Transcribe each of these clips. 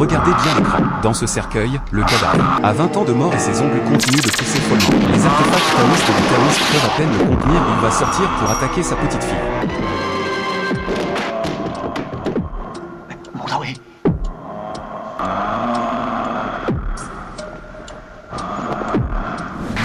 regardez bien l'écran. Dans ce cercueil, le cadavre a 20 ans de mort et ses ongles continuent de pousser follement. Les artefacts taoïstes du taoïste peuvent à peine le contenir et il va sortir pour attaquer sa petite fille.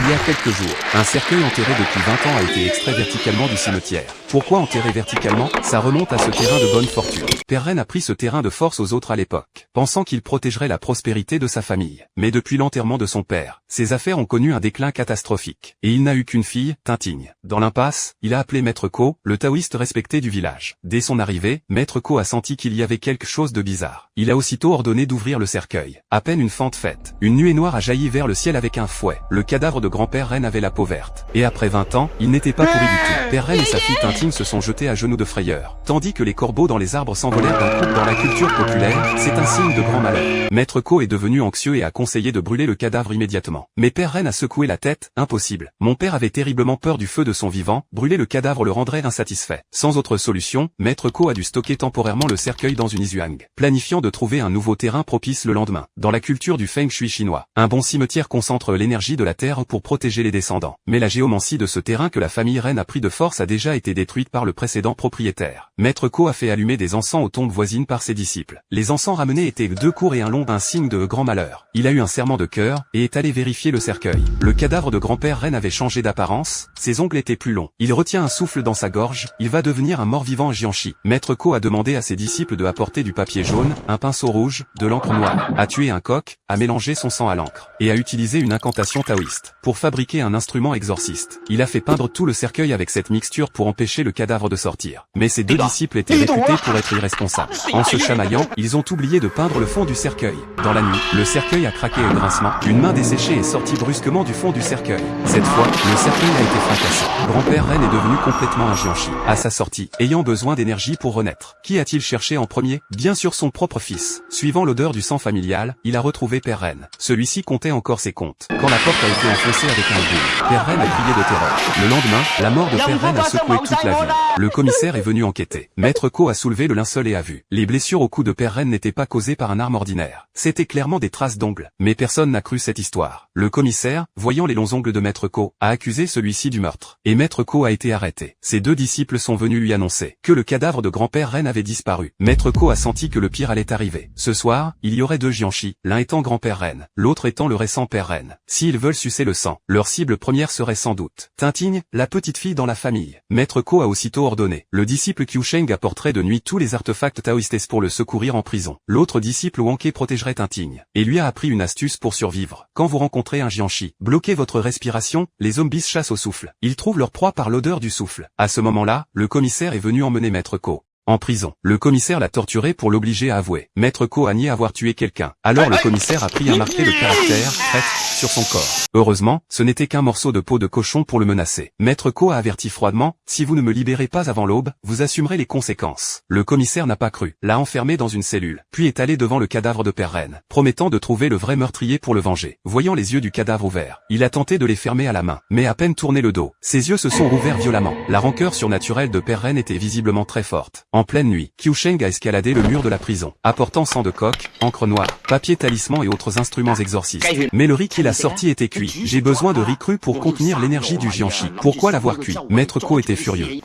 Il y a quelques jours, un cercueil enterré depuis 20 ans a été extrait verticalement du cimetière. Pourquoi enterrer verticalement? Ça remonte à ce terrain de bonne fortune. Père Ren a pris ce terrain de force aux autres à l'époque, pensant qu'il protégerait la prospérité de sa famille. Mais depuis l'enterrement de son père, ses affaires ont connu un déclin catastrophique. Et il n'a eu qu'une fille, Tintigne. Dans l'impasse, il a appelé Maître Ko, le taoïste respecté du village. Dès son arrivée, Maître Ko a senti qu'il y avait quelque chose de bizarre. Il a aussitôt ordonné d'ouvrir le cercueil. À peine une fente faite, une nuée noire a jailli vers le ciel avec un fouet. Le cadavre de grand-père Ren avait la peau verte. Et après 20 ans, il n'était pas pourri du tout. Père Ren et sa fille Tintigne se sont jetés à genoux de frayeur. Tandis que les corbeaux dans les arbres s'envolèrent d'un coup. Dans la culture populaire, c'est un signe de grand malheur. Maître Ko est devenu anxieux et a conseillé de brûler le cadavre immédiatement. Mais Père Ren a secoué la tête, impossible. Mon père avait terriblement peur du feu de son vivant, brûler le cadavre le rendrait insatisfait. Sans autre solution, Maître Ko a dû stocker temporairement le cercueil dans une isuang, planifiant de trouver un nouveau terrain propice le lendemain. Dans la culture du Feng Shui chinois, un bon cimetière concentre l'énergie de la terre pour protéger les descendants. Mais la géomancie de ce terrain que la famille Ren a pris de force a déjà été détruite par le précédent propriétaire. Maître Ko a fait allumer des encens aux tombes voisines par ses disciples. Les encens ramenés étaient 2 courts et un long, un signe de grand malheur. Il a eu un serrement de cœur, et est allé vérifier le cercueil. Le cadavre de grand-père Ren avait changé d'apparence, ses ongles étaient plus longs. Il retient un souffle dans sa gorge, il va devenir un mort-vivant Jianshi. Maître Ko a demandé à ses disciples de apporter du papier jaune, un pinceau rouge, de l'encre noire, a tué un coq, a mélangé son sang à l'encre, et a utilisé une incantation taoïste pour fabriquer un instrument exorciste. Il a fait peindre tout le cercueil avec cette mixture pour empêcher le cadavre de sortir. Mais ses 2 disciples étaient réputés pour être irresponsables. En se chamaillant, ils ont oublié de peindre le fond du cercueil. Dans la nuit, le cercueil a craqué au grincement, une main desséchée est sortie brusquement du fond du cercueil. Cette fois, le cercueil a été fracassé. Grand-père Ren est devenu complètement un Jianshi. À sa sortie, ayant besoin d'énergie pour renaître. Qui a-t-il cherché en premier? Bien sûr son propre fils. Suivant l'odeur du sang familial, il a retrouvé Père Ren. Celui-ci comptait encore ses comptes. Quand la porte a été enfoncée avec un boum, Père Ren a crié de terreur. Le lendemain, la mort de Père Ren a secoué toute la ville. Le commissaire est venu enquêter. Maître Ko a soulevé le linceul et a vu. Les blessures au cou de Père Ren n'étaient pas causées par un arme ordinaire. C'était clairement des traces d'ongles. Mais personne n'a cru cette histoire. Le commissaire, voyant les longs ongles de Maître Ko, a accusé celui-ci du meurtre. Et Maître Ko a été arrêté. Ses 2 disciples sont venus lui annoncer que le cadavre de grand-père Ren avait disparu. Maître Ko a senti que le pire allait arriver. Ce soir, il y aurait 2 Jianshi, l'un étant grand-père Ren, l'autre étant le récent Père Ren. S'ils veulent sucer le sang, leur cible première serait sans doute Tintigne, la petite fille dans la famille. Maître Ko a aussitôt ordonné. Le disciple Qiusheng apporterait de nuit tous les artefacts taoïstes pour le secourir en prison. L'autre disciple Wanke protégerait Tintigne, et lui a appris une astuce pour survivre. Quand vous rencontrez un Jianshi, bloquez votre respiration, les zombies chassent au souffle. Ils trouvent leur proie par l'odeur du souffle. À ce moment-là, le commissaire est venu emmener Maître Ko en prison. Le commissaire l'a torturé pour l'obliger à avouer. Maître Ko a nié avoir tué quelqu'un. Alors le commissaire a pris un marqué de caractère, traître, sur son corps. Heureusement, ce n'était qu'un morceau de peau de cochon pour le menacer. Maître Ko a averti froidement, si vous ne me libérez pas avant l'aube, vous assumerez les conséquences. Le commissaire n'a pas cru, l'a enfermé dans une cellule, puis est allé devant le cadavre de Père Ren, promettant de trouver le vrai meurtrier pour le venger. Voyant les yeux du cadavre ouverts, il a tenté de les fermer à la main, mais à peine tourné le dos, ses yeux se sont rouverts violemment. La rancœur surnaturelle de Père Ren était visiblement très forte. En pleine nuit, Qiusheng a escaladé le mur de la prison, apportant sang de coq, encre noire, papier talisman et autres instruments exorcistes. Mais le riz qu'il a sorti était cuit. J'ai besoin de riz cru pour contenir l'énergie du Jianshi. Pourquoi l'avoir cuit? Maître Ko était furieux.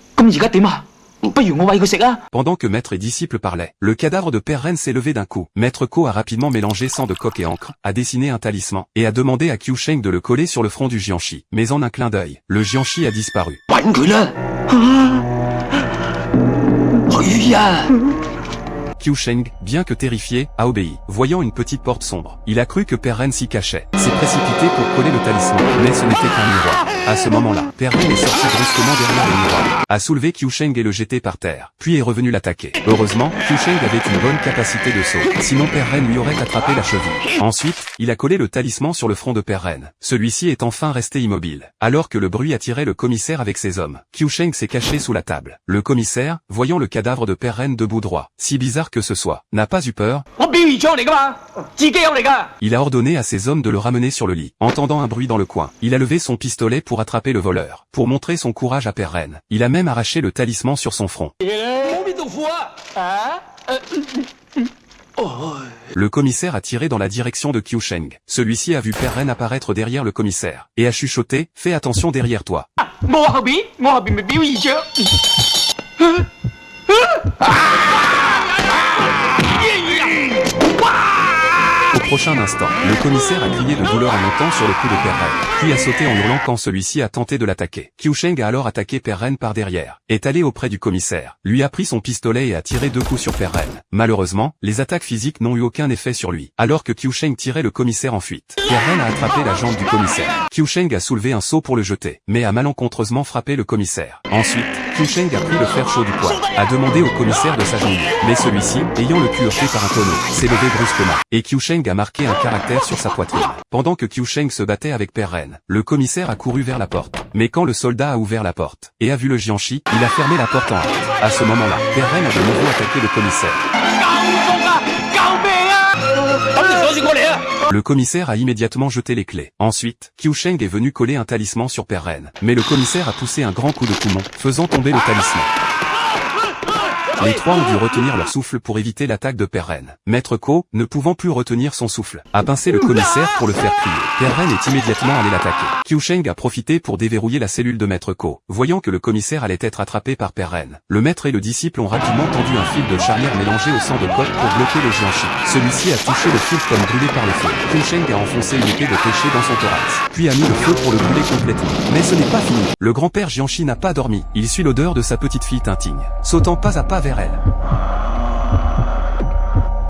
Pendant que maître et disciple parlaient, le cadavre de Père Ren s'est levé d'un coup. Maître Ko a rapidement mélangé sang de coq et encre, a dessiné un talisman, et a demandé à Qiusheng de le coller sur le front du Jianshi. Mais en un clin d'œil, le Jianshi a disparu. Qiusheng, bien que terrifié, a obéi. Voyant une petite porte sombre, il a cru que Père Ren s'y cachait. S'est précipité pour coller le talisman, mais ce n'était qu'un miroir. À ce moment-là, Père Ren est sorti brusquement derrière le miroir, a soulevé Qiusheng et le jeté par terre, puis est revenu l'attaquer. Heureusement, Qiusheng avait une bonne capacité de saut, sinon Père Ren lui aurait attrapé la cheville. Ensuite, il a collé le talisman sur le front de Père Ren. Celui-ci est enfin resté immobile, alors que le bruit attirait le commissaire avec ses hommes. Qiusheng s'est caché sous la table. Le commissaire, voyant le cadavre de Père Ren debout droit, si bizarre que ce soit, n'a pas eu peur. Il a ordonné à ses hommes de le ramener sur le lit. Entendant un bruit dans le coin, il a levé son pistolet pour attraper le voleur. Pour montrer son courage à Père Ren, il a même arraché le talisman sur son front. Le commissaire a tiré dans la direction de Qiusheng. Celui-ci a vu Père Ren apparaître derrière le commissaire, et a chuchoté, « Fais attention derrière toi ». Au prochain instant, le commissaire a crié de douleur en montant sur le cou de Père Ren, puis a sauté en hurlant quand celui-ci a tenté de l'attaquer. Qiusheng a alors attaqué Père Ren par derrière, est allé auprès du commissaire, lui a pris son pistolet et a tiré 2 coups sur Père Ren. Malheureusement, les attaques physiques n'ont eu aucun effet sur lui, alors que Qiusheng tirait le commissaire en fuite. Père Ren a attrapé la jambe du commissaire. Qiusheng a soulevé un seau pour le jeter, mais a malencontreusement frappé le commissaire. Ensuite, Qiusheng a pris le fer chaud du poêle, a demandé au commissaire de s'agenouiller, mais celui-ci, ayant le cul heurté par un tonneau, s'est levé brusquement, et Qiusheng a marqué un caractère sur sa poitrine. Pendant que Qiusheng se battait avec Père Ren, le commissaire a couru vers la porte. Mais quand le soldat a ouvert la porte, et a vu le Jiangshi, il a fermé la porte en hâte. À ce moment-là, Père Ren a de nouveau attaqué le commissaire. Le commissaire a immédiatement jeté les clés. Ensuite, Qiusheng est venu coller un talisman sur Père Ren. Mais le commissaire a poussé un grand coup de poumon, faisant tomber le talisman. Les trois ont dû retenir leur souffle pour éviter l'attaque de Père Ren. Maître Ko, ne pouvant plus retenir son souffle, a pincé le commissaire pour le faire crier. Père Ren est immédiatement allé l'attaquer. Qiusheng a profité pour déverrouiller la cellule de Maître Ko. Voyant que le commissaire allait être attrapé par Père Ren, le maître et le disciple ont rapidement tendu un fil de charnière mélangé au sang de coq pour bloquer le Jiangshi. Celui-ci a touché le fil comme brûlé par le feu. Qiusheng a enfoncé une épée de pêcher dans son thorax, puis a mis le feu pour le brûler complètement. Mais ce n'est pas fini. Le grand-père Jiangshi n'a pas dormi. Il suit l'odeur de sa petite fille Tinting, sautant pas à pas vers elle.